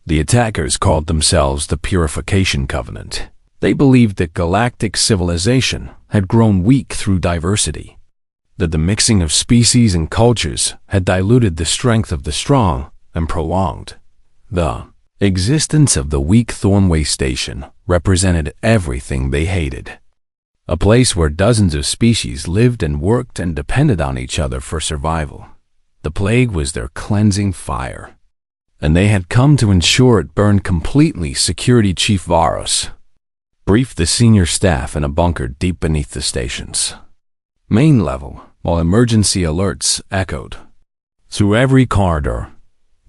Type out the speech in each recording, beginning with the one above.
The attackers called themselves the Purification Covenant. They believed that galactic civilization had grown weak through diversity, that the mixing of species and cultures had diluted the strength of the strong and prolonged the existence of the weak Thornway Station represented everything they hated. A place where dozens of species lived and worked and depended on each other for survival. The plague was their cleansing fire, and they had come to ensure it burned completely. Security Chief Varos briefed the senior staff in a bunker deep beneath the station's main level, while emergency alerts echoed through every corridor.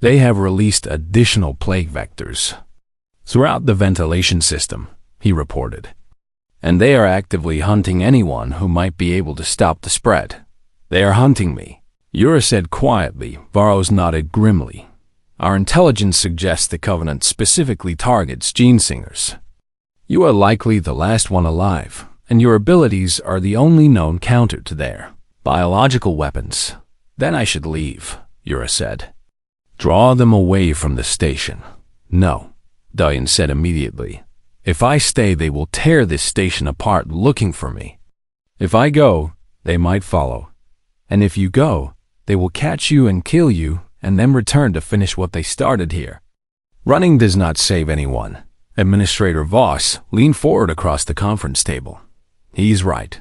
They have released additional plague vectors throughout the ventilation system, he reported, and they are actively hunting anyone who might be able to stop the spread. They are hunting me, Yura said quietly. Varos nodded grimly. Our intelligence suggests the Covenant specifically targets gene singers. You are likely the last one alive, and your abilities are the only known counter to their biological weapons. Then I should leave, Yura said. Draw them away from the station. No, Diane said immediately. If I stay, they will tear this station apart looking for me. If I go, they might follow. And if you go, they will catch you and kill you, and then return to finish what they started here. Running does not save anyone. Administrator Voss leaned forward across the conference table. He's right.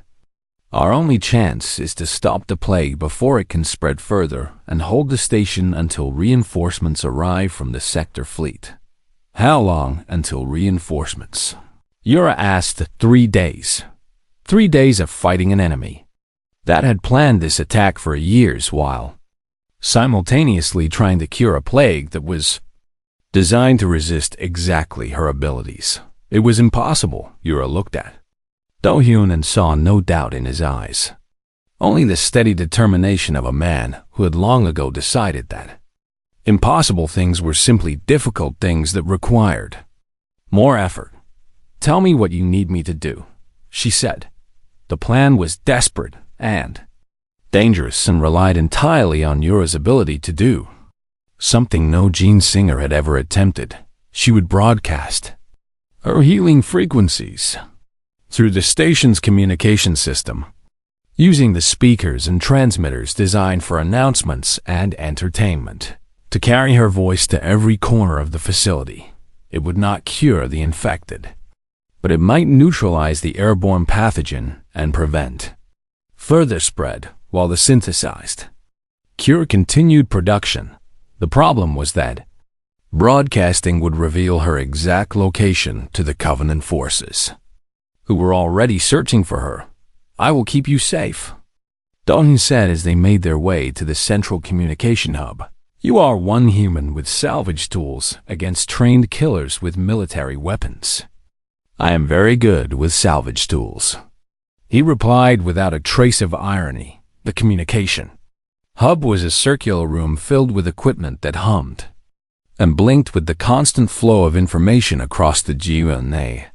Our only chance is to stop the plague before it can spread further and hold the station until reinforcements arrive from the sector fleet. How long until reinforcements? Yura asked. 3 days. 3 days of fighting an enemy that had planned this attack for years while simultaneously trying to cure a plague that was designed to resist exactly her abilities. It was impossible, Yura looked at Do-hyun and saw no doubt in his eyes. Only the steady determination of a man who had long ago decided that impossible things were simply difficult things that required more effort. Tell me what you need me to do, she said. The plan was desperate and dangerous and relied entirely on Yura's ability to do something no gene singer had ever attempted. She would broadcast her healing frequencies through the station's communication system, using the speakers and transmitters designed for announcements and entertainment, to carry her voice to every corner of the facility. It would not cure the infected, but it might neutralize the airborne pathogen and prevent further spread while the synthesized cure continued production. The problem was that broadcasting would reveal her exact location to the Covenant forces, who were already searching for her. I will keep you safe, Do-hyun said as they made their way to the central communication hub. You are one human with salvage tools against trained killers with military weapons. I am very good with salvage tools, he replied without a trace of irony. The communication hub was a circular room filled with equipment that hummed and blinked with the constant flow of information across the GUNA.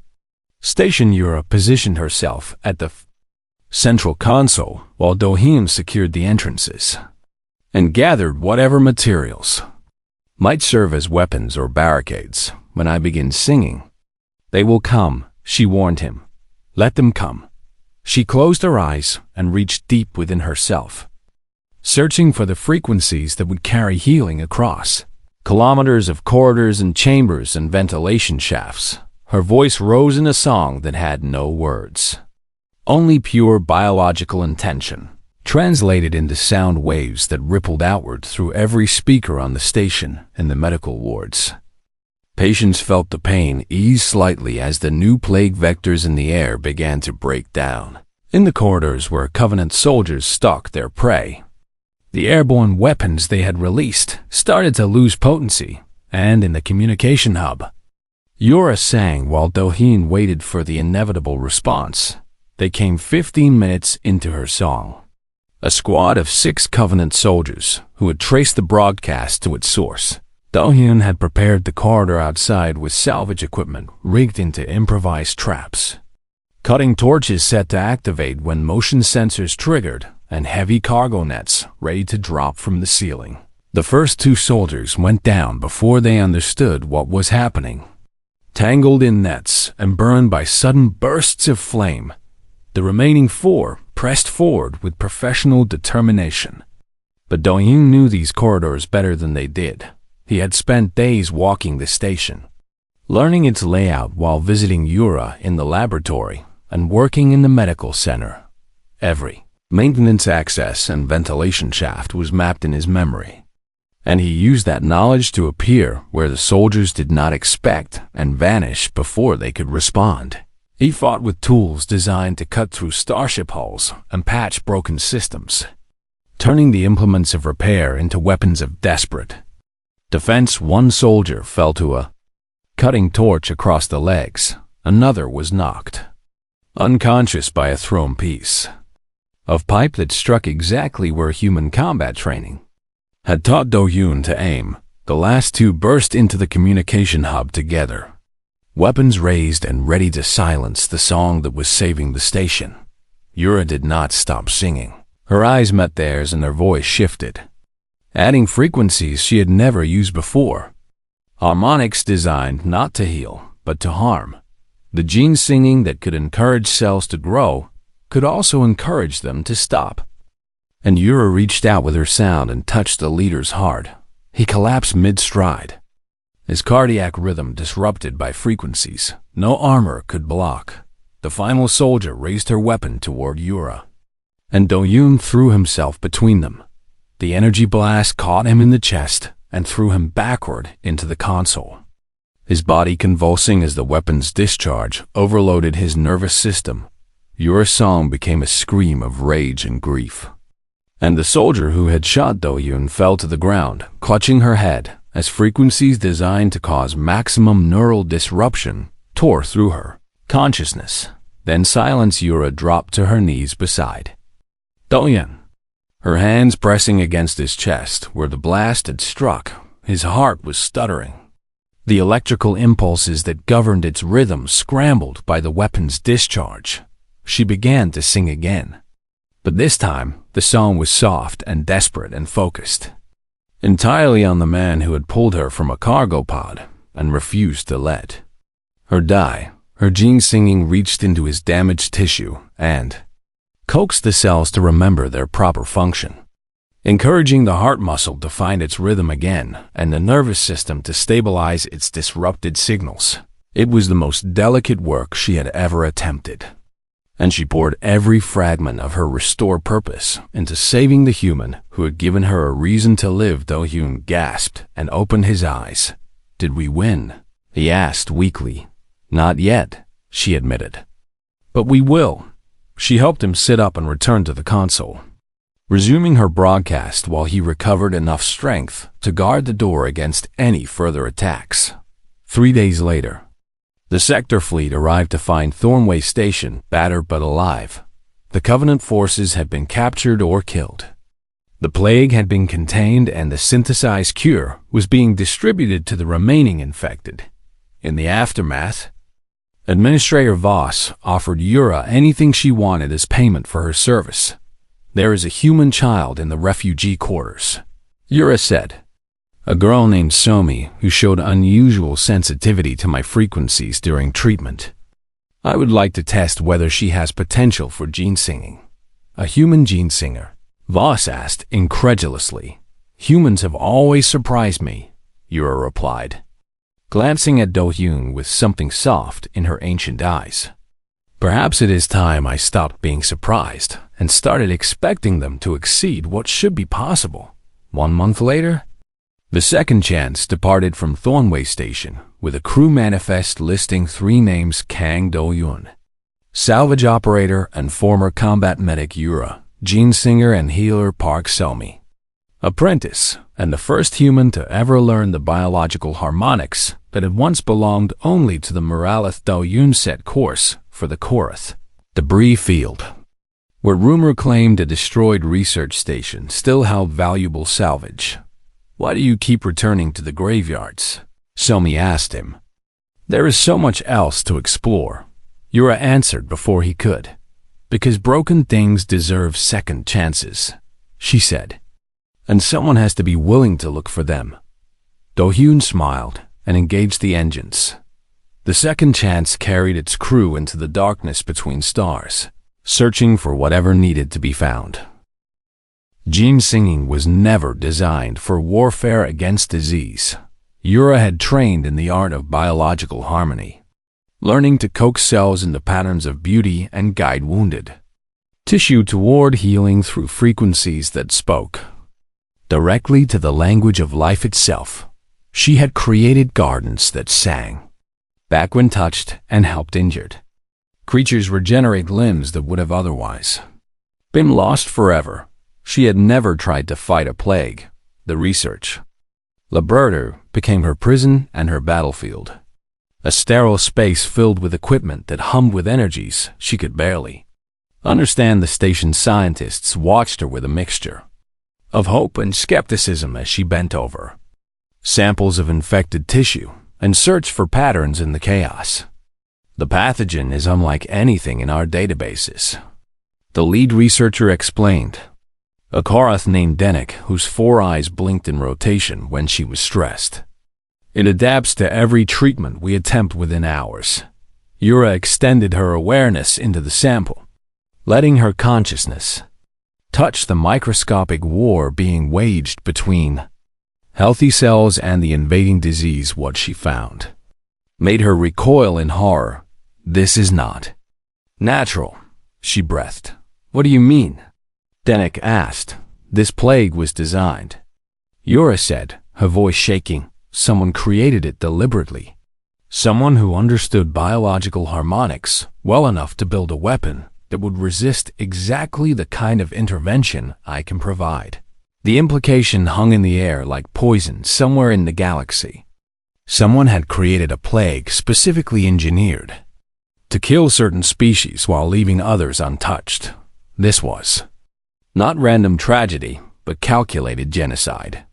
Station Yura positioned herself at the central console while Do-hyun secured the entrances and gathered whatever materials might serve as weapons or barricades. When I begin singing, they will come, she warned him. Let them come. She closed her eyes and reached deep within herself, searching for the frequencies that would carry healing across kilometers of corridors and chambers and ventilation shafts. Her voice rose in a song that had no words, only pure biological intention, translated into sound waves that rippled outward through every speaker on the station and the medical wards. Patients felt the pain ease slightly as the new plague vectors in the air began to break down. In the corridors where Covenant soldiers stalked their prey, the airborne weapons they had released started to lose potency, and in the communication hub, Yura sang while Do-hyun waited for the inevitable response. They came 15 minutes into her song. A squad of 6 Covenant soldiers who had traced the broadcast to its source. Do-hyun had prepared the corridor outside with salvage equipment rigged into improvised traps, cutting torches set to activate when motion sensors triggered, and heavy cargo nets ready to drop from the ceiling. The first two soldiers went down before they understood what was happening. Tangled in nets and burned by sudden bursts of flame, the remaining four pressed forward with professional determination. But Do-yoon knew these corridors better than they did. He had spent days walking the station, learning its layout while visiting Yura in the laboratory and working in the medical center. Every maintenance access and ventilation shaft was mapped in his memory, and he used that knowledge to appear where the soldiers did not expect and vanish before they could respond. He fought with tools designed to cut through starship hulls and patch broken systems, turning the implements of repair into weapons of desperate defense. One soldier fell to a cutting torch across the legs. Another was knocked unconscious by a thrown piece of pipe that struck exactly where human combat training had taught Do-yoon to aim. The last two burst into the communication hub together, weapons raised and ready to silence the song that was saving the station. Yura did not stop singing. Her eyes met theirs and her voice shifted, adding frequencies she had never used before. Harmonics designed not to heal, but to harm. The gene singing that could encourage cells to grow could also encourage them to stop. And Yura reached out with her sound and touched the leader's heart. He collapsed mid-stride, his cardiac rhythm disrupted by frequencies no armor could block. The final soldier raised her weapon toward Yura, and Do-yoon threw himself between them. The energy blast caught him in the chest and threw him backward into the console, his body convulsing as the weapon's discharge overloaded his nervous system. Yura's song became a scream of rage and grief, and the soldier who had shot Do-yoon fell to the ground, clutching her head as frequencies designed to cause maximum neural disruption tore through her consciousness. Then silence. Yura dropped to her knees beside Do-yoon, her hands pressing against his chest where the blast had struck. His heart was stuttering. The electrical impulses that governed its rhythm scrambled by the weapon's discharge. She began to sing again, but this time the song was soft and desperate and focused entirely on the man who had pulled her from a cargo pod and refused to let her die. Her gene singing reached into his damaged tissue and coaxed the cells to remember their proper function, encouraging the heart muscle to find its rhythm again and the nervous system to stabilize its disrupted signals. It was the most delicate work she had ever attempted, and she poured every fragment of her restored purpose into saving the human who had given her a reason to live. Do-yoon gasped and opened his eyes. "Did we win?" he asked weakly. "Not yet," she admitted. "But we will." She helped him sit up and return to the console, resuming her broadcast while he recovered enough strength to guard the door against any further attacks. 3 days later, the sector fleet arrived to find Thornway Station battered but alive. The Covenant forces had been captured or killed. The plague had been contained and the synthesized cure was being distributed to the remaining infected. In the aftermath, Administrator Voss offered Yura anything she wanted as payment for her service. "There is a human child in the refugee quarters," Yura said. "A girl named Somi who showed unusual sensitivity to my frequencies during treatment. I would like to test whether she has potential for gene singing." "A human gene singer?" Voss asked incredulously. "Humans have always surprised me," Yura replied, glancing at Do-yoon with something soft in her ancient eyes. "Perhaps it is time I stopped being surprised and started expecting them to exceed what should be possible." 1 month later, the Second Chance departed from Thornway Station with a crew manifest listing 3 names: Kang Do-yoon, salvage operator and former combat medic; Yura, gene singer and healer; Park Somi, apprentice and the first human to ever learn the biological harmonics that had once belonged only to the Moralith. Do-yoon set course for the Korath debris field, where rumor claimed a destroyed research station still held valuable salvage. "Why do you keep returning to the graveyards?" Somi asked him. "There is so much else to explore," Yura answered before he could. "Because broken things deserve second chances," she said. and someone has to be willing to look for them. Do-hyun smiled and engaged the engines. The second chance carried its crew into the darkness between stars, searching for whatever needed to be found. Gene singing was never designed for warfare against disease. Yura had trained in the art of biological harmony, learning to coax cells into patterns of beauty and guide wounded tissue toward healing through frequencies that spoke directly to the language of life itself. She had created gardens that sang back when touched and helped injured creatures regenerate limbs that would have otherwise been lost forever. She had never tried to fight a plague. The research laboratory became her prison and her battlefield, a sterile space filled with equipment that hummed with energies she could barely understand. The station's scientists watched her with a mixture of hope and skepticism as she bent over samples of infected tissue and searched for patterns in the chaos. The pathogen is unlike anything in our databases, the lead researcher explained. A Karath named Denik, whose 4 eyes blinked in rotation when she was stressed. It adapts to every treatment we attempt within hours. Yura extended her awareness into the sample, letting her consciousness touch the microscopic war being waged between healthy cells and the invading disease. What she found made her recoil in horror. This is not natural, she breathed. What do you mean? Denik asked. This plague was designed, Yura said, her voice shaking. Someone created it deliberately. Someone who understood biological harmonics well enough to build a weapon that would resist exactly the kind of intervention I can provide. The implication hung in the air like poison somewhere in the galaxy. Someone had created a plague specifically engineered to kill certain species while leaving others untouched. This was not random tragedy, but calculated genocide.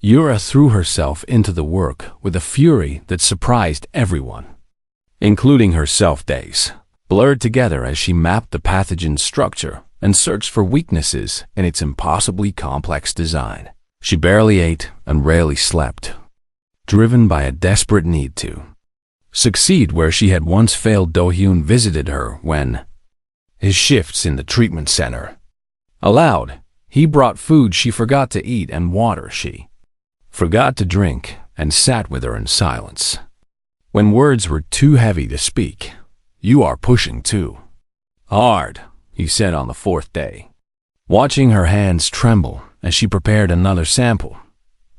Yura threw herself into the work with a fury that surprised everyone, including herself. Days blurred together as she mapped the pathogen's structure and searched for weaknesses in its impossibly complex design. She barely ate and rarely slept, driven by a desperate need to succeed where she had once failed. Do-hyun visited her when his shifts in the treatment center. Aloud, he brought food she forgot to eat and water she forgot to drink, and sat with her in silence. When words were too heavy to speak, "You are pushing too hard," he said on the 4th day, watching her hands tremble as she prepared another sample.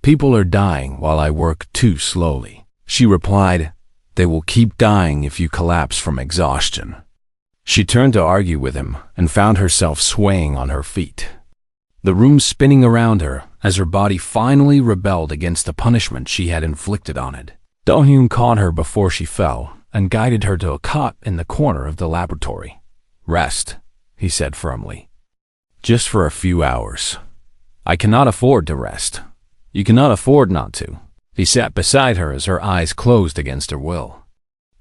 "People are dying while I work too slowly," she replied. "They will keep dying if you collapse from exhaustion." She turned to argue with him and found herself swaying on her feet, the room spinning around her as her body finally rebelled against the punishment she had inflicted on it. Do-hyun caught her before she fell and guided her to a cot in the corner of the laboratory. "Rest," he said firmly. "Just for a few hours." "I cannot afford to rest." "You cannot afford not to." He sat beside her as her eyes closed against her will.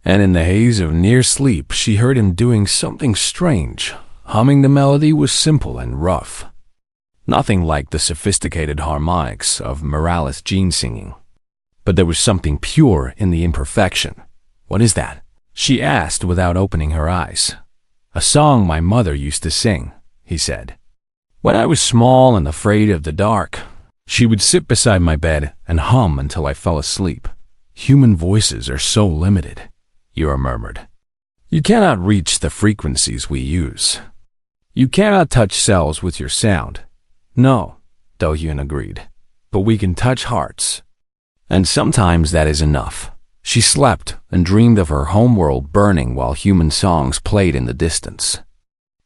And in the haze of near sleep, she heard him doing something strange. Humming the melody was simple and rough, nothing like the sophisticated harmonics of Morales gene singing. But there was something pure in the imperfection. "What is that?" she asked without opening her eyes. "A song my mother used to sing," he said. "When I was small and afraid of the dark, she would sit beside my bed and hum until I fell asleep." "Human voices are so limited," Yura murmured. "You cannot reach the frequencies we use. You cannot touch cells with your sound." "No," Do-hyun agreed, "but we can touch hearts. And sometimes that is enough." She slept and dreamed of her homeworld burning while human songs played in the distance.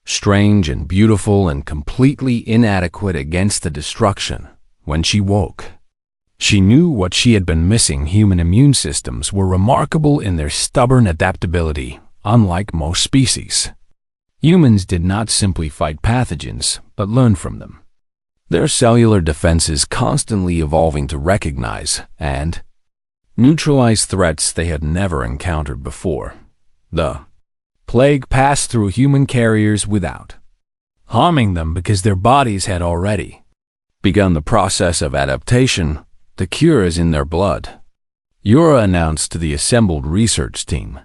Strange and beautiful and completely inadequate against the destruction. When she woke, she knew what she had been missing. Human immune systems were remarkable in their stubborn adaptability, unlike most species. Humans did not simply fight pathogens, but learned from them, their cellular defenses constantly evolving to recognize and neutralize threats they had never encountered before. The plague passed through human carriers without harming them because their bodies had already begun the process of adaptation. The cure is in their blood. Yura announced to the assembled research team.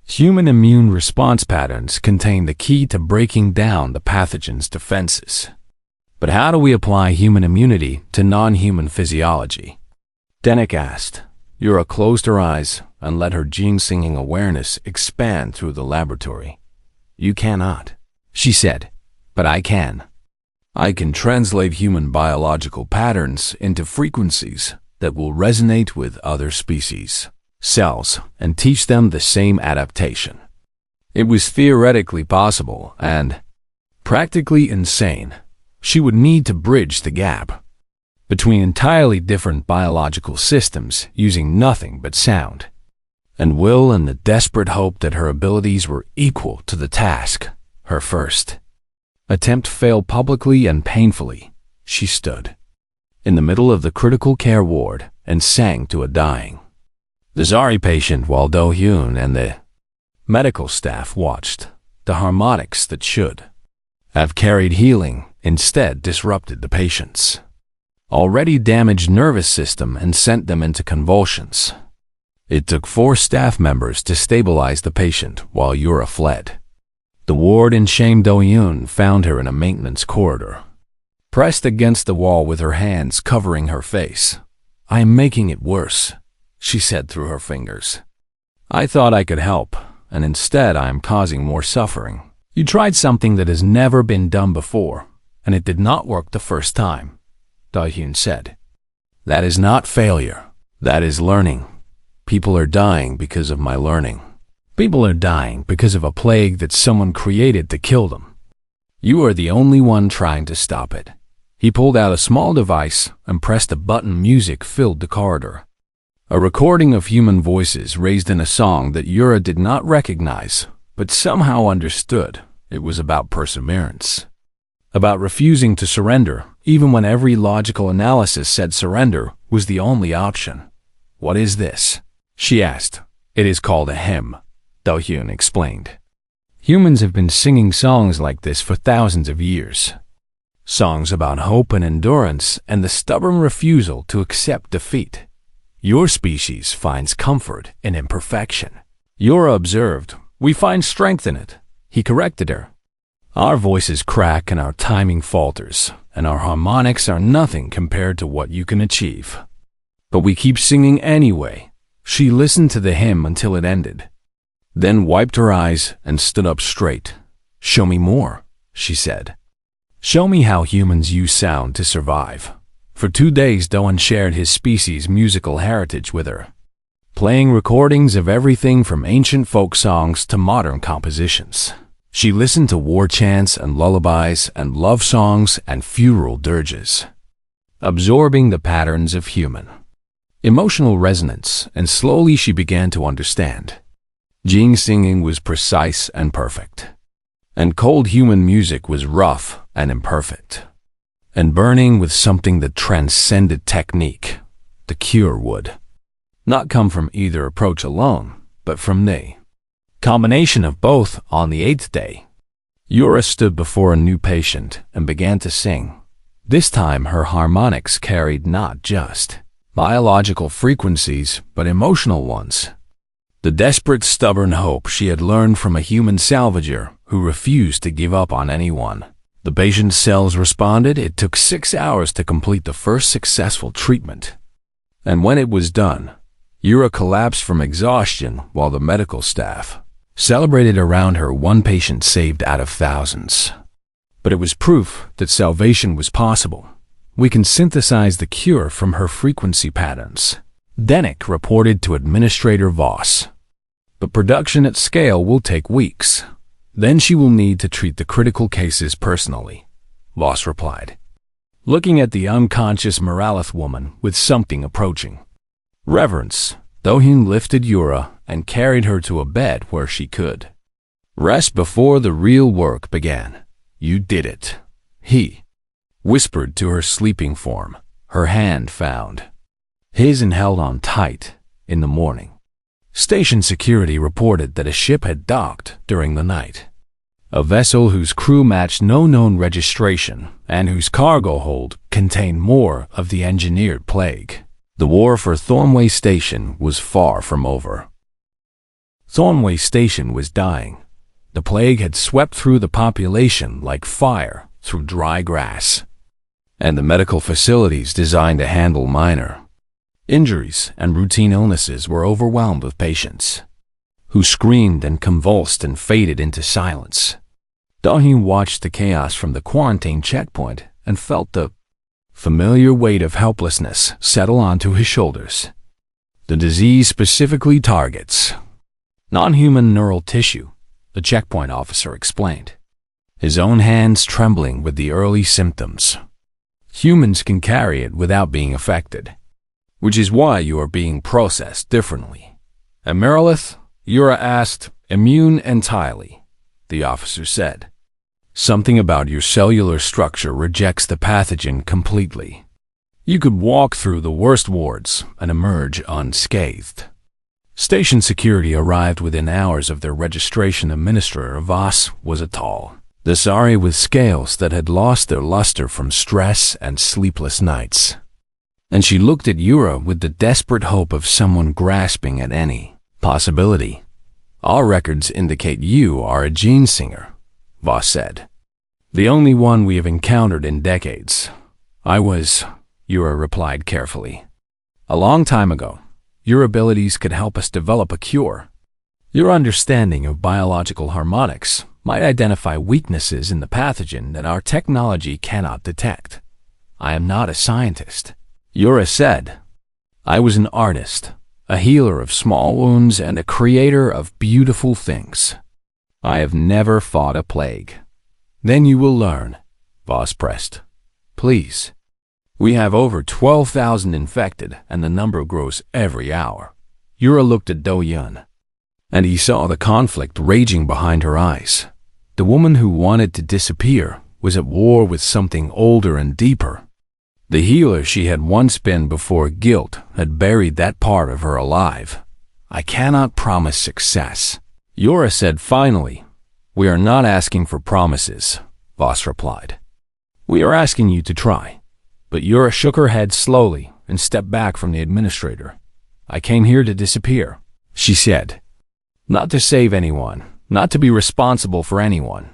Human immune response patterns contain the key to breaking down the pathogen's defenses. But how do we apply human immunity to non-human physiology? Denik asked. Yura closed her eyes and let her gene-singing awareness expand through the laboratory. You cannot, she said, but I can. I can translate human biological patterns into frequencies that will resonate with other species, cells, and teach them the same adaptation. It was theoretically possible and practically insane. She would need to bridge the gap between entirely different biological systems using nothing but sound and will and the desperate hope that her abilities were equal to the task. Her first attempt failed publicly and painfully. She stood in the middle of the critical care ward and sang to a dying Zari patient while Do-hyun and the medical staff watched. The harmonics that should have carried healing instead disrupted the patient's already damaged nervous system and sent them into convulsions. It took 4 staff members to stabilize the patient while Yura fled. The ward in shame Do-hyun found her in a maintenance corridor, pressed against the wall with her hands covering her face. I am making it worse, she said through her fingers. I thought I could help, and instead I am causing more suffering. You tried something that has never been done before, and it did not work the first time, Do-hyun said. That is not failure. That is learning. People are dying because of my learning. People are dying because of a plague that someone created to kill them. You are the only one trying to stop it. He pulled out a small device and pressed a button. Music filled the corridor. A recording of human voices raised in a song that Yura did not recognize, but somehow understood. It was about perseverance. About refusing to surrender, even when every logical analysis said surrender was the only option. What is this? She asked. It is called a hymn, Do-hyun explained. Humans have been singing songs like this for thousands of years. Songs about hope and endurance and the stubborn refusal to accept defeat. Your species finds comfort in imperfection. Yura observed. We find strength in it. He corrected her. Our voices crack and our timing falters, and our harmonics are nothing compared to what you can achieve. But we keep singing anyway. She listened to the hymn until it ended, then wiped her eyes and stood up straight. Show me more, she said. Show me how humans use sound to survive. For 2 days, Do-hyun shared his species' musical heritage with her, playing recordings of everything from ancient folk songs to modern compositions. She listened to war chants and lullabies and love songs and funeral dirges, absorbing the patterns of human emotional resonance, and slowly she began to understand. Jing singing was precise and perfect, and cold human music was rough and imperfect, and burning with something that transcended technique. The cure would not come from either approach alone, but from the combination of both. On the 8th day, Yura stood before a new patient and began to sing. This time her harmonics carried not just biological frequencies, but emotional ones. The desperate, stubborn hope she had learned from a human salvager who refused to give up on anyone. The patient's cells responded. It took 6 hours to complete the first successful treatment. And when it was done, Yura collapsed from exhaustion while the medical staff celebrated around her. One patient saved out of thousands. But it was proof that salvation was possible. We can synthesize the cure from her frequency patterns, Denik reported to Administrator Voss. But production at scale will take weeks. Then she will need to treat the critical cases personally, Voss replied, looking at the unconscious Moralith woman with something approaching reverence. Do-hyun lifted Yura and carried her to a bed where she could rest before the real work began. You did it, he whispered to her sleeping form. Her hand found his and held on tight. In the morning, station security reported that a ship had docked during the night. a vessel whose crew matched no known registration and whose cargo hold contained more of the engineered plague. The war for Thornway Station was far from over. Thornway Station was dying. The plague had swept through the population like fire through dry grass, and the medical facilities designed to handle minor injuries and routine illnesses were overwhelmed with patients who screamed and convulsed and faded into silence. Do-hyun watched the chaos from the quarantine checkpoint and felt the familiar weight of helplessness settle onto his shoulders. The disease specifically targets non-human neural tissue, the checkpoint officer explained, his own hands trembling with the early symptoms. Humans can carry it without being affected, which is why you are being processed differently. At Merilith, Yura asked, immune entirely, the officer said. Something about your cellular structure rejects the pathogen completely. You could walk through the worst wards and emerge unscathed. Station security arrived within hours of their registration. Administrator Voss was a tall Dasari with scales that had lost their luster from stress and sleepless nights. And she looked at Yura with the desperate hope of someone grasping at any possibility. Our records indicate you are a gene singer, Voss said. The only one we have encountered in decades. Yura replied carefully. A long time ago, your abilities could help us develop a cure. Your understanding of biological harmonics might identify weaknesses in the pathogen that our technology cannot detect. I am not a scientist, Yura said. I was an artist, a healer of small wounds and a creator of beautiful things. I have never fought a plague. Then you will learn, Voss pressed. Please. We have over 12,000 infected, and the number grows every hour. Yura looked at Do-hyun, and he saw the conflict raging behind her eyes. The woman who wanted to disappear was at war with something older and deeper. The healer she had once been before guilt had buried that part of her alive. I cannot promise success, Yura said finally. We are not asking for promises, Voss replied. We are asking you to try. But Yura shook her head slowly and stepped back from the administrator. I came here to disappear, she said. Not to save anyone, not to be responsible for anyone.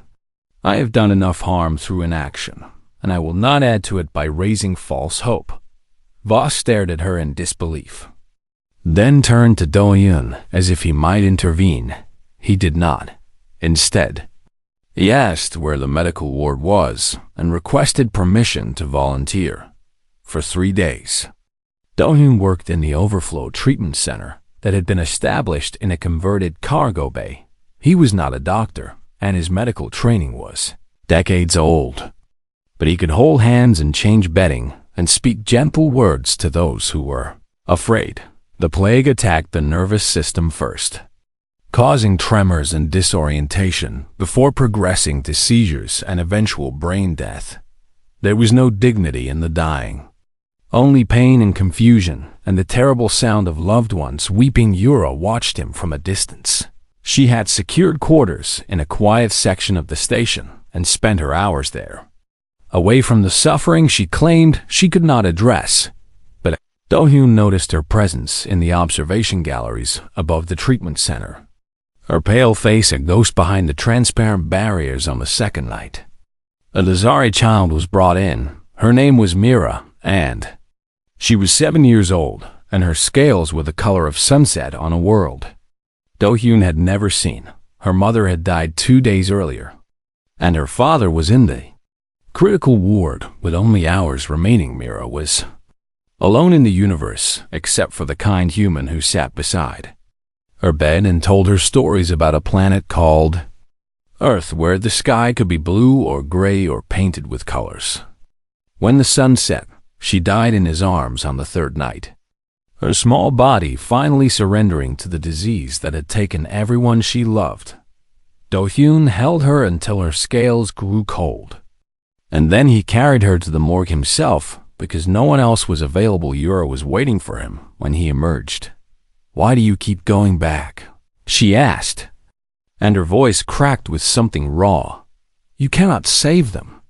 I have done enough harm through inaction, and I will not add to it by raising false hope. Voss stared at her in disbelief, then turned to Do-hyun as if he might intervene. He did not. Instead, he asked where the medical ward was and requested permission to volunteer. For 3 days, Do-hyun worked in the overflow treatment center that had been established in a converted cargo bay. He was not a doctor, and his medical training was decades old. But he could hold hands and change bedding and speak gentle words to those who were afraid. The plague attacked the nervous system first, causing tremors and disorientation before progressing to seizures and eventual brain death. There was no dignity in the dying, only pain and confusion and the terrible sound of loved ones weeping. Yura watched him from a distance. She had secured quarters in a quiet section of the station and spent her hours there, away from the suffering she claimed she could not address. But Do-hyun noticed her presence in the observation galleries above the treatment center, her pale face a ghost behind the transparent barriers on the second night. A Lazari child was brought in. Her name was Mira, and she was 7 years old, and her scales were the color of sunset on a world Do-hyun had never seen. Her mother had died 2 days earlier, and her father was in the critical ward with only hours remaining. Mira was alone in the universe, except for the kind human who sat beside her bed and told her stories about a planet called Earth, where the sky could be blue or gray or painted with colors. When the sun set, she died in his arms on the third night, her small body finally surrendering to the disease that had taken everyone she loved. Do-hyun held her until her scales grew cold, and then he carried her to the morgue himself because no one else was available. Yura was waiting for him when he emerged. Why do you keep going back? She asked. and her voice cracked with something raw. "You cannot save them.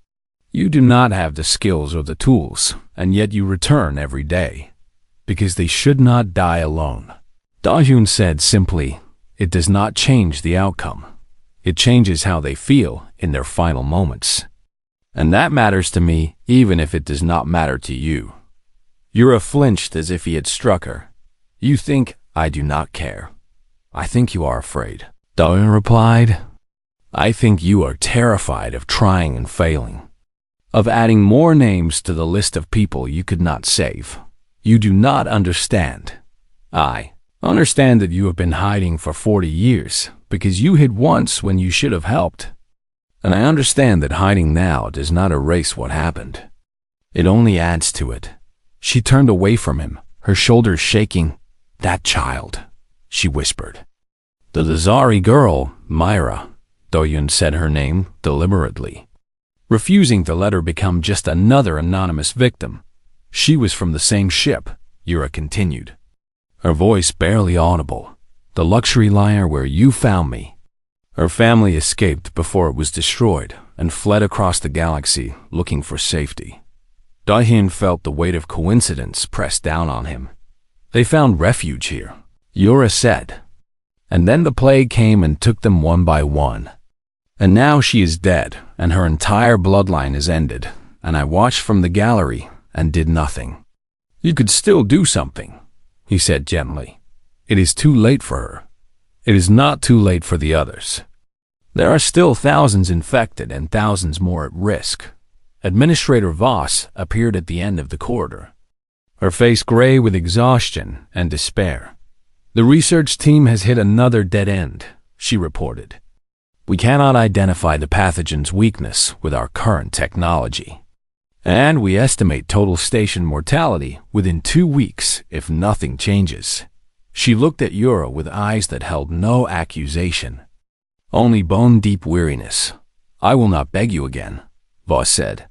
You do not have the skills or the tools, and yet you return every day, because they should not die alone." Da-hyun said simply, "It does not change the outcome. It changes how they feel in their final moments. And that matters to me, even if it does not matter to you." Yura flinched as if he had struck her. "You think I do not care. I think you are afraid," Da-hyun replied. "I think you are terrified of trying and failing, of adding more names to the list of people you could not save. You do not understand. I understand that you have been hiding for 40 years because you hid once when you should have helped. And I understand that hiding now does not erase what happened. It only adds to it." She turned away from him, her shoulders shaking. "That child," she whispered. "The Lazari girl, Myra," Da-hyun said her name deliberately, refusing to let her become just another anonymous victim. "She was from the same ship," Yura continued, her voice barely audible. "The luxury liner where you found me. Her family escaped before it was destroyed and fled across the galaxy looking for safety." Da-hyun felt the weight of coincidence press down on him. "They found refuge here," Yura said. "And then the plague came and took them one by one. And now she is dead, and her entire bloodline is ended, and I watched from the gallery and did nothing." "You could still do something," he said gently. "It is too late for her. It is not too late for the others. There are still thousands infected and thousands more at risk." Administrator Voss appeared at the end of the corridor, her face gray with exhaustion and despair. "The research team has hit another dead end," she reported. "We cannot identify the pathogen's weakness with our current technology. And we estimate total station mortality within 2 weeks if nothing changes." She looked at Yura with eyes that held no accusation, only bone-deep weariness. "I will not beg you again," Voss said.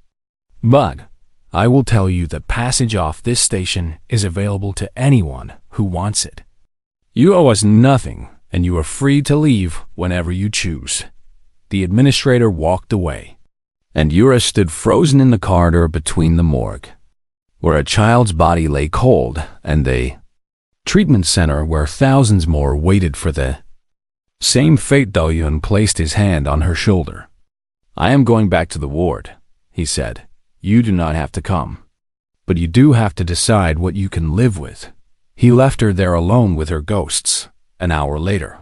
"But I will tell you that passage off this station is available to anyone who wants it. You owe us nothing, and you are free to leave whenever you choose." The administrator walked away, and Yura stood frozen in the corridor between the morgue, where a child's body lay cold, and the treatment center where thousands more waited for the same fate. Da-hyun placed his hand on her shoulder. "I am going back to the ward," he said. "You do not have to come. But you do have to decide what you can live with." He left her there alone with her ghosts. An hour later,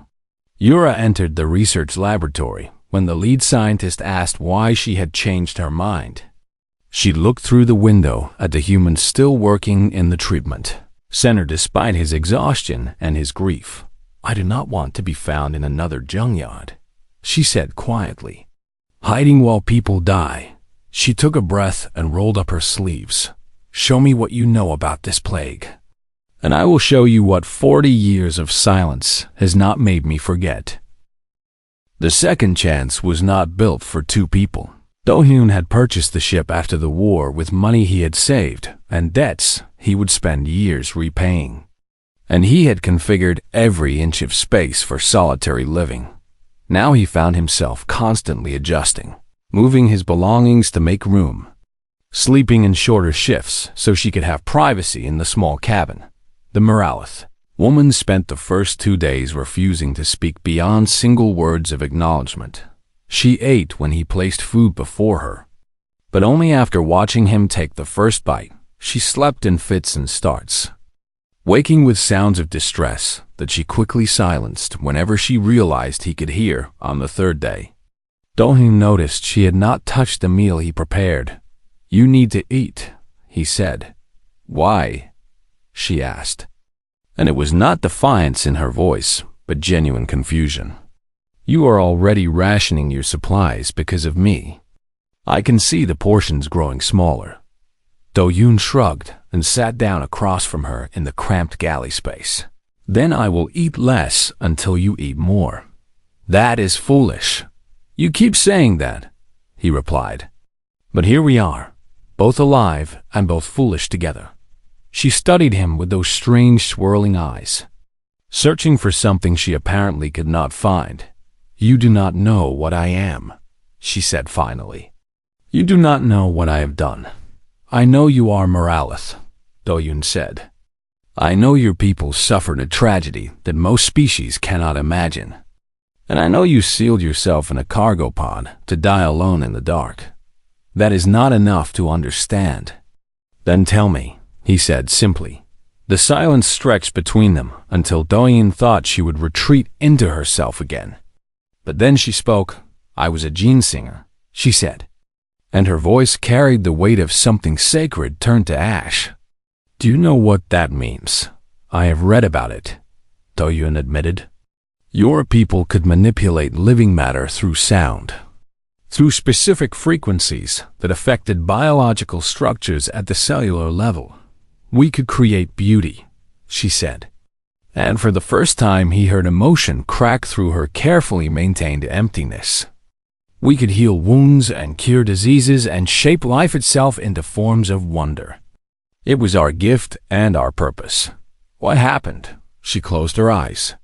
Yura entered the research laboratory when the lead scientist asked why she had changed her mind. She looked through the window at the humans still working in the treatment center despite his exhaustion and his grief. "I do not want to be found in another junkyard," she said quietly. "Hiding while people die." She took a breath and rolled up her sleeves. "Show me what you know about this plague, and I will show you what 40 years of silence has not made me forget." The second chance was not built for 2 people. Da-hyun had purchased the ship after the war with money he had saved and debts he would spend years repaying. And he had configured every inch of space for solitary living. Now he found himself constantly adjusting, moving his belongings to make room, sleeping in shorter shifts so she could have privacy in the small cabin. The Moralith woman spent the first 2 days refusing to speak beyond single words of acknowledgement. She ate when he placed food before her, but only after watching him take the first bite. She slept in fits and starts, waking with sounds of distress that she quickly silenced whenever she realized he could hear on the 3rd day. Da-hyun noticed she had not touched the meal he prepared. "You need to eat," he said. "Why?" she asked. And it was not defiance in her voice, but genuine confusion. "You are already rationing your supplies because of me. I can see the portions growing smaller." Da-hyun shrugged and sat down across from her in the cramped galley space. "Then I will eat less until you eat more." "That is foolish." "You keep saying that," he replied. "But here we are, both alive and both foolish together." She studied him with those strange swirling eyes, searching for something she apparently could not find. You do not know what I am, she said finally. You do not know what I have done. I know you are Moralith, Do-Yun said. I know your people suffered a tragedy that most species cannot imagine. And I know you sealed yourself in a cargo pod to die alone in the dark. That is not enough to understand. Then tell me, he said simply. The silence stretched between them until Do-Yun thought she would retreat into herself again. But then she spoke. I was a gene singer, she said. And her voice carried the weight of something sacred turned to ash. Do you know what that means? I have read about it, Do-Yun admitted. Your people could manipulate living matter through sound, through specific frequencies that affected biological structures at the cellular level. We could create beauty, she said. And for the first time he heard emotion crack through her carefully maintained emptiness. We could heal wounds and cure diseases and shape life itself into forms of wonder. It was our gift and our purpose. What happened? She closed her eyes,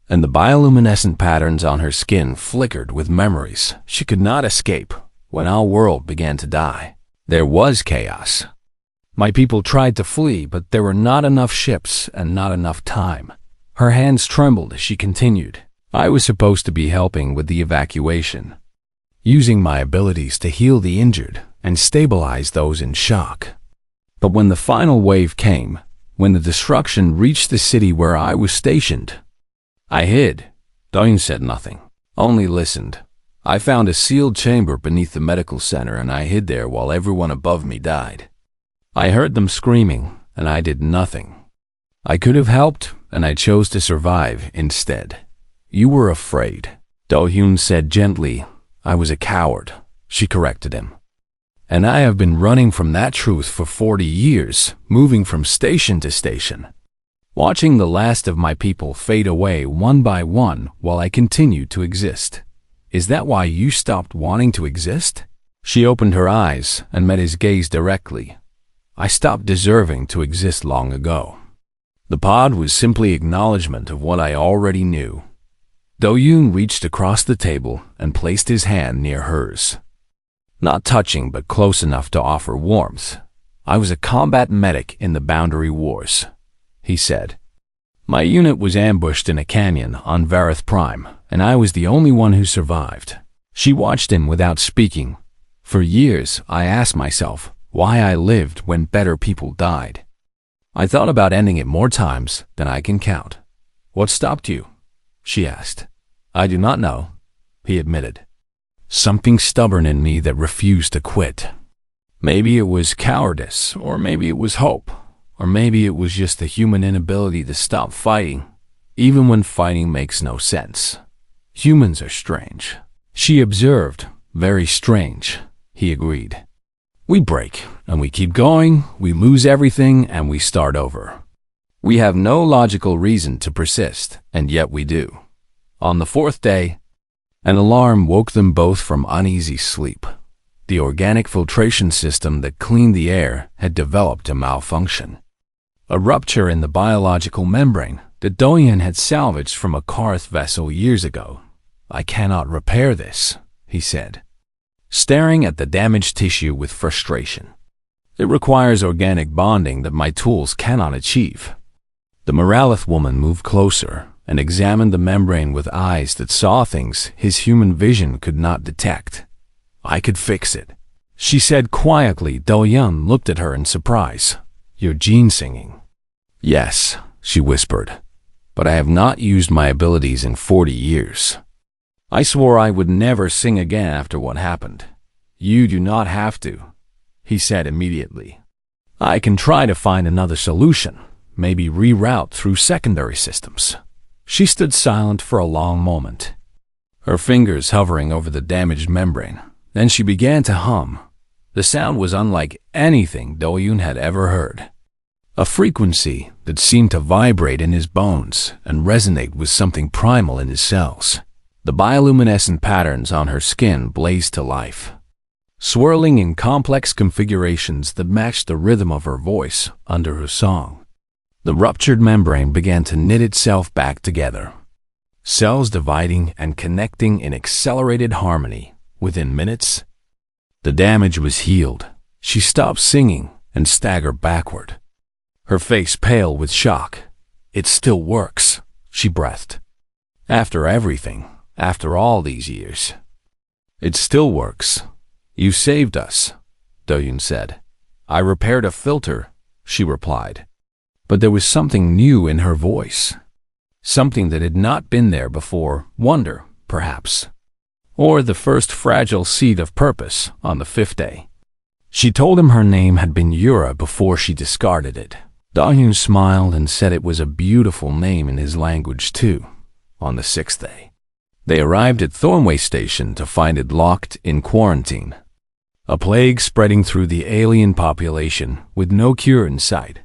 and the bioluminescent patterns on her skin flickered with memories she could not escape when our world began to die. There was chaos. My people tried to flee, but there were not enough ships and not enough time. Her hands trembled as she continued. I was supposed to be helping with the evacuation, using my abilities to heal the injured and stabilize those in shock. But when the final wave came, when the destruction reached the city where I was stationed, I hid. Do-Yun said nothing, only listened. I found a sealed chamber beneath the medical center and I hid there while everyone above me died. I heard them screaming and I did nothing. I could have helped and I chose to survive instead. You were afraid, Do-Yun said gently. I was a coward, she corrected him. And I have been running from that truth for 40 years, moving from station to station, watching the last of my people fade away one by one while I continued to exist. Is that why you stopped wanting to exist? She opened her eyes and met his gaze directly. I stopped deserving to exist long ago. The pod was simply acknowledgement of what I already knew. Do-Yun reached across the table and placed his hand near hers. Not touching but close enough to offer warmth. I was a combat medic in the Boundary Wars, he said. My unit was ambushed in a canyon on Varith Prime, and I was the only one who survived. She watched him without speaking. For years, I asked myself why I lived when better people died. I thought about ending it more times than I can count. What stopped you? She asked. I do not know, he admitted. Something stubborn in me that refused to quit. Maybe it was cowardice, or maybe it was hope, or maybe it was just the human inability to stop fighting, even when fighting makes no sense. Humans are strange, she observed. Very strange, he agreed. We break, and we keep going, we lose everything, and we start over. We have no logical reason to persist, and yet we do. On the fourth day, an alarm woke them both from uneasy sleep. The organic filtration system that cleaned the air had developed a malfunction. A rupture in the biological membrane that Do-Yun had salvaged from a Karth vessel years ago. I cannot repair this, he said, staring at the damaged tissue with frustration. It requires organic bonding that my tools cannot achieve. The Moralith woman moved closer and examined the membrane with eyes that saw things his human vision could not detect. I could fix it, she said quietly. Do-Yun looked at her in surprise. You're gene singing? Yes, she whispered, but I have not used my abilities in 40 years. I swore I would never sing again after what happened. You do not have to, he said immediately. I can try to find another solution, maybe reroute through secondary systems. She stood silent for a long moment, her fingers hovering over the damaged membrane. Then she began to hum. The sound was unlike anything Do-Yun had ever heard. A frequency that seemed to vibrate in his bones and resonate with something primal in his cells. The bioluminescent patterns on her skin blazed to life, swirling in complex configurations that matched the rhythm of her voice under her song. The ruptured membrane began to knit itself back together. cells dividing and connecting in accelerated harmony within minutes. The damage was healed. She stopped singing and staggered backward, her face pale with shock. "It still works," she breathed. "After everything, after all these years. It still works. You saved us," Do-yoon said. "I repaired a filter," she replied. But there was something new in her voice. Something that had not been there before. Wonder, perhaps. Or the first fragile seed of purpose on the fifth day. She told him her name had been Yura before she discarded it. Do-yoon smiled and said it was a beautiful name in his language too. On the sixth day, they arrived at Thornway Station to find it locked in quarantine. A plague spreading through the alien population with no cure in sight.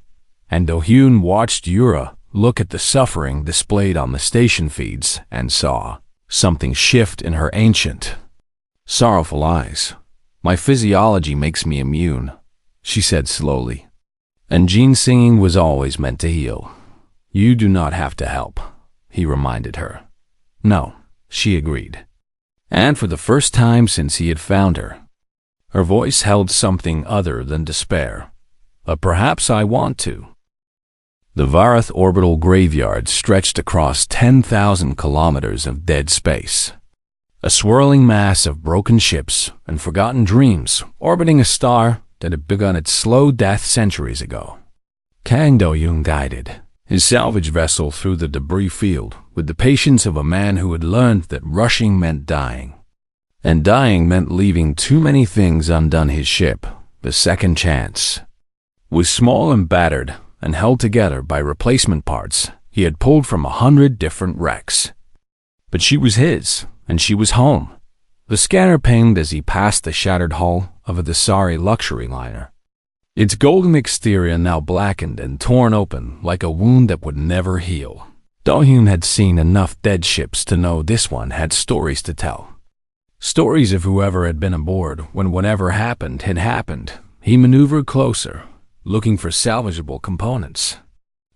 And Do-hyun watched Yura look at the suffering displayed on the station feeds and saw something shift in her ancient, sorrowful eyes. "My physiology makes me immune," she said slowly. "And Jean's singing was always meant to heal. You do not have to help," he reminded her. "No," she agreed. And for the first time since he had found her, her voice held something other than despair. "Perhaps I want to." The Varath orbital graveyard stretched across 10,000 kilometers of dead space. A swirling mass of broken ships and forgotten dreams orbiting a star that had begun its slow death centuries ago. Kang Do-yoon guided his salvage vessel through the debris field with the patience of a man who had learned that rushing meant dying. And dying meant leaving too many things undone. His ship, the Second Chance, was small and battered and held together by replacement parts he had pulled from 100 different wrecks. But she was his, and she was home. The scanner pinged as he passed the shattered hull of a Dasari luxury liner, its golden exterior now blackened and torn open like a wound that would never heal. Do-hyun had seen enough dead ships to know this one had stories to tell. Stories of whoever had been aboard when whatever happened had happened. He maneuvered closer, looking for salvageable components.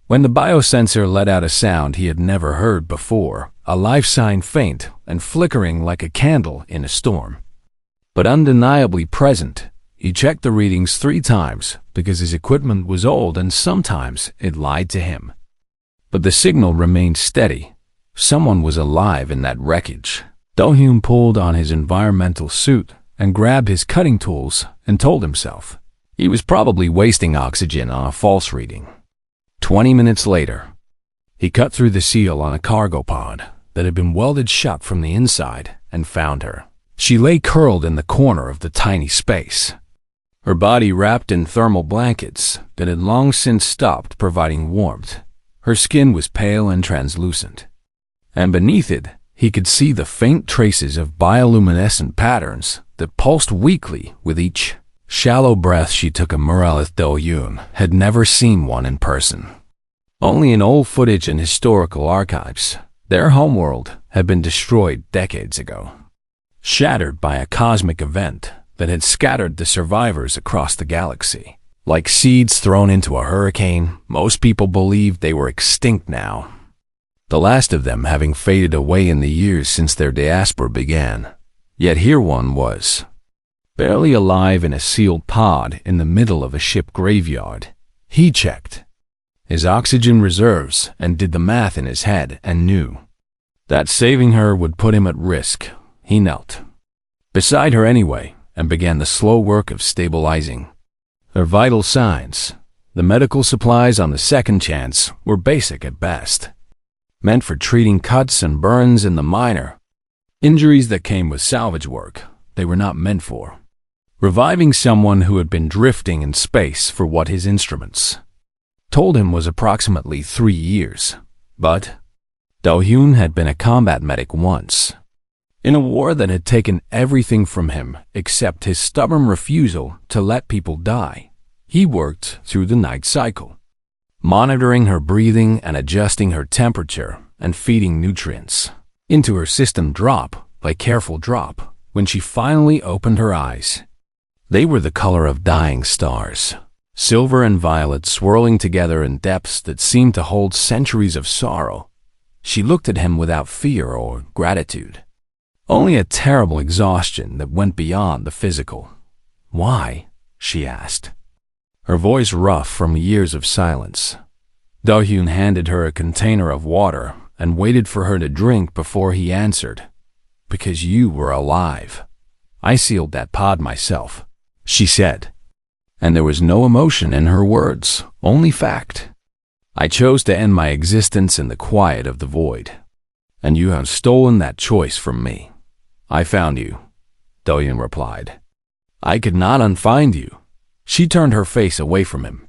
When the biosensor let out a sound he had never heard before, a life sign faint and flickering like a candle in a storm. But undeniably present, he checked the readings 3 times because his equipment was old and sometimes it lied to him. But the signal remained steady. Someone was alive in that wreckage. Do-hyun pulled on his environmental suit and grabbed his cutting tools and told himself he was probably wasting oxygen on a false reading. 20 minutes later, he cut through the seal on a cargo pod that had been welded shut from the inside and found her. She lay curled in the corner of the tiny space, her body wrapped in thermal blankets that had long since stopped providing warmth. Her skin was pale and translucent, and beneath it, he could see the faint traces of bioluminescent patterns that pulsed weakly with each shallow breath she took. A Moralith Do-hyun had never seen one in person. Only in old footage and historical archives. Their homeworld had been destroyed decades ago, shattered by a cosmic event that had scattered the survivors across the galaxy. Like seeds thrown into a hurricane, most people believed they were extinct now, the last of them having faded away in the years since their diaspora began. Yet here one was, barely alive in a sealed pod in the middle of a ship graveyard. He checked his oxygen reserves and did the math in his head and knew that saving her would put him at risk. He knelt beside her anyway and began the slow work of stabilizing her vital signs. The medical supplies on the Second Chance were basic at best, meant for treating cuts and burns in the minor injuries that came with salvage work. They were not meant for reviving someone who had been drifting in space for what his instruments told him was approximately 3 years. But Do-hyun had been a combat medic once, in a war that had taken everything from him except his stubborn refusal to let people die. He worked through the night cycle, monitoring her breathing and adjusting her temperature and feeding nutrients into her system drop by careful drop. When she finally opened her eyes, they were the color of dying stars, silver and violet swirling together in depths that seemed to hold centuries of sorrow. She looked at him without fear or gratitude. Only a terrible exhaustion that went beyond the physical. "Why?" she asked, her voice rough from years of silence. Do-hyun handed her a container of water and waited for her to drink before he answered. "Because you were alive. I sealed that pod myself," she said. And there was no emotion in her words, only fact. "I chose to end my existence in the quiet of the void. And you have stolen that choice from me." "I found you," Do-hyun replied. "I could not unfind you." She turned her face away from him.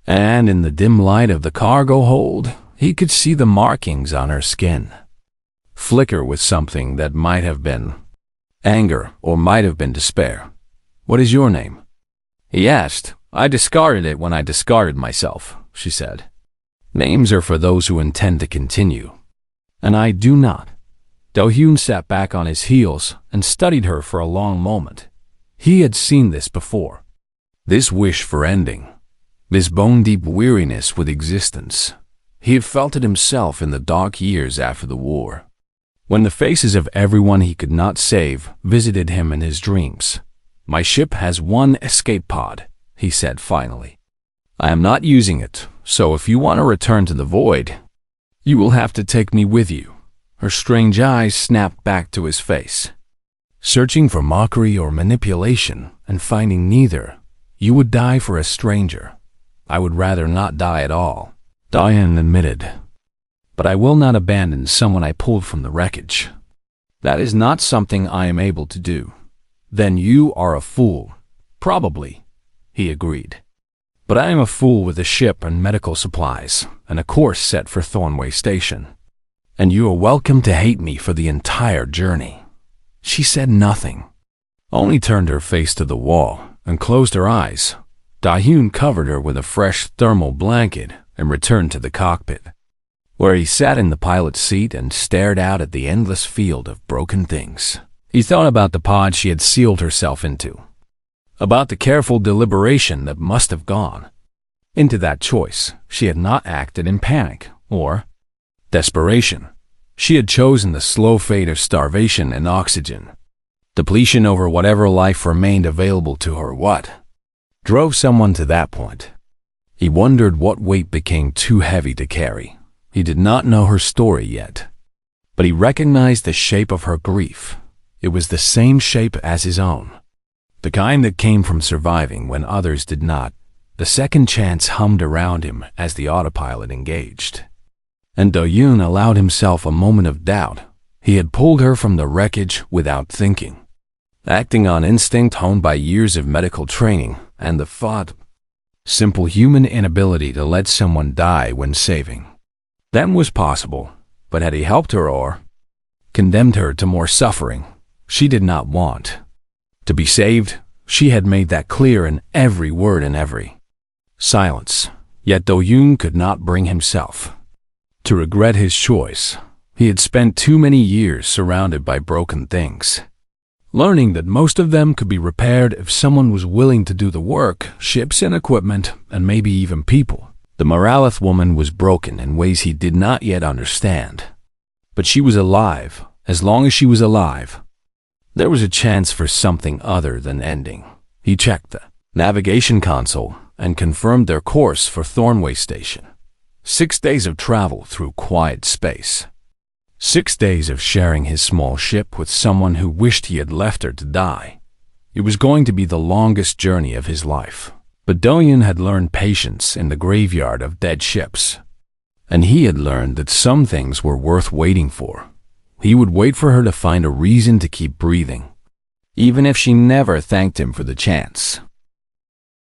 And in the dim light of the cargo hold, he could see the markings on her skin flicker with something that might have been anger or might have been despair. "What is your name?" he asked. "I discarded it when I discarded myself," she said. "Names are for those who intend to continue. And I do not." Do-hyun sat back on his heels and studied her for a long moment. He had seen this before. This wish for ending. This bone-deep weariness with existence. He had felt it himself in the dark years after the war, when the faces of everyone he could not save visited him in his dreams. "My ship has one escape pod," he said finally. "I am not using it, so if you want to return to the void, you will have to take me with you." Her strange eyes snapped back to his face. "Searching for mockery or manipulation and finding neither, you would die for a stranger. I would rather not die at all," Do-hyun admitted. "But I will not abandon someone I pulled from the wreckage. That is not something I am able to do." "Then you are a fool." "Probably," he agreed. "But I am a fool with a ship and medical supplies and a course set for Thornway Station. And you are welcome to hate me for the entire journey." She said nothing, only turned her face to the wall and closed her eyes. Do-hyun covered her with a fresh thermal blanket and returned to the cockpit, where he sat in the pilot's seat and stared out at the endless field of broken things. He thought about the pod she had sealed herself into, about the careful deliberation that must have gone into that choice. She had not acted in panic or desperation. She had chosen the slow fate of starvation and oxygen depletion over whatever life remained available to her. What drove someone to that point? He wondered what weight became too heavy to carry. He did not know her story yet, but he recognized the shape of her grief. It was the same shape as his own, the kind that came from surviving when others did not. The second chance hummed around him as the autopilot engaged. And Do-hyun allowed himself a moment of doubt. He had pulled her from the wreckage without thinking, acting on instinct honed by years of medical training and the simple human inability to let someone die when saving them was possible. But had he helped her or condemned her to more suffering? She did not want to be saved. She had made that clear in every word and every silence. Yet Do-hyun could not bring himself to regret his choice. He had spent too many years surrounded by broken things, learning that most of them could be repaired if someone was willing to do the work, ships and equipment, and maybe even people. The Moralith woman was broken in ways he did not yet understand. But she was alive. As long as she was alive, there was a chance for something other than ending. He checked the navigation console and confirmed their course for Thornway Station. 6 days of travel through quiet space. 6 days of sharing his small ship with someone who wished he had left her to die. It was going to be the longest journey of his life. But Do-hyun had learned patience in the graveyard of dead ships. And he had learned that some things were worth waiting for. He would wait for her to find a reason to keep breathing, even if she never thanked him for the chance.